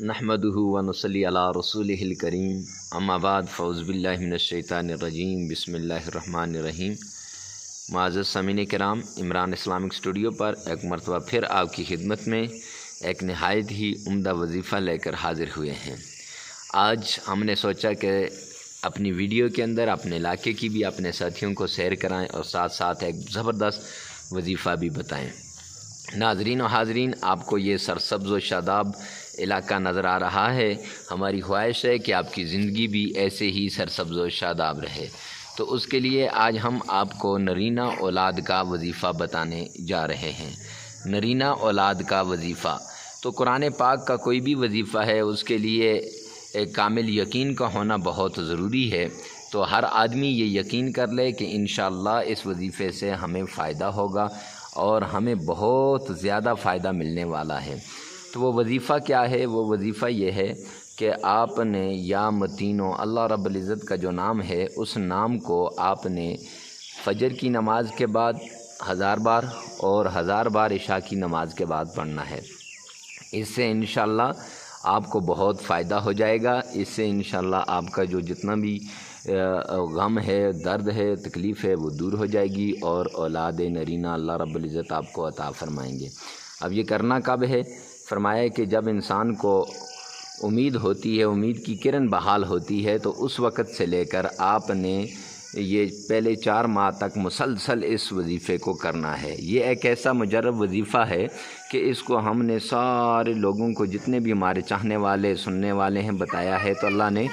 نحمدہ و نصلی علی رسولہ الکریم اما بعد فاعوذ باللہ من الشیطان الرجیم بسم اللہ الرحمن الرحیم۔ معزز سامعین کرام، عمران اسلامک اسٹوڈیو پر ایک مرتبہ پھر آپ کی خدمت میں ایک نہایت ہی عمدہ وظیفہ لے کر حاضر ہوئے ہیں۔ آج ہم نے سوچا کہ اپنی ویڈیو کے اندر اپنے علاقے کی بھی اپنے ساتھیوں کو سیر کرائیں اور ساتھ ساتھ ایک زبردست وظیفہ بھی بتائیں۔ ناظرین و حاضرین، آپ کو یہ سرسبز و شاداب علاقہ نظر آ رہا ہے۔ ہماری خواہش ہے کہ آپ کی زندگی بھی ایسے ہی سرسبز و شاداب رہے، تو اس کے لیے آج ہم آپ کو نرینہ اولاد کا وظیفہ بتانے جا رہے ہیں۔ نرینہ اولاد کا وظیفہ تو قرآن پاک کا کوئی بھی وظیفہ ہے اس کے لیے ایک کامل یقین کا ہونا بہت ضروری ہے، تو ہر آدمی یہ یقین کر لے کہ انشاءاللہ اس وظیفے سے ہمیں فائدہ ہوگا اور ہمیں بہت زیادہ فائدہ ملنے والا ہے۔ تو وہ وظیفہ کیا ہے؟ وہ وظیفہ یہ ہے کہ آپ نے یا متینو، اللہ رب العزت کا جو نام ہے اس نام کو آپ نے فجر کی نماز کے بعد 1000 بار اور 1000 بار عشاء کی نماز کے بعد پڑھنا ہے۔ اس سے انشاءاللہ آپ کو بہت فائدہ ہو جائے گا۔ اس سے انشاءاللہ آپ کا جو جتنا بھی غم ہے، درد ہے، تکلیف ہے، وہ دور ہو جائے گی اور اولاد نرینہ اللہ رب العزت آپ کو عطا فرمائیں گے۔ اب یہ کرنا کب ہے؟ فرمایا کہ جب انسان کو امید ہوتی ہے، امید کی کرن بحال ہوتی ہے، تو اس وقت سے لے کر آپ نے یہ پہلے 4 ماہ تک مسلسل اس وظیفے کو کرنا ہے۔ یہ ایک ایسا مجرب وظیفہ ہے کہ اس کو ہم نے سارے لوگوں کو، جتنے بھی ہمارے چاہنے والے سننے والے ہیں، بتایا ہے، تو اللہ نے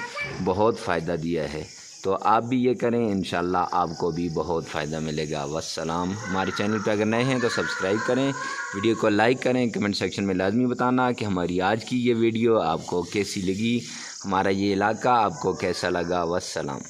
بہت فائدہ دیا ہے۔ تو آپ بھی یہ کریں، انشاءاللہ آپ کو بھی بہت فائدہ ملے گا۔ والسلام۔ ہمارے چینل پہ اگر نئے ہیں تو سبسکرائب کریں، ویڈیو کو لائک کریں، کمنٹ سیکشن میں لازمی بتانا کہ ہماری آج کی یہ ویڈیو آپ کو کیسی لگی، ہمارا یہ علاقہ آپ کو کیسا لگا۔ والسلام۔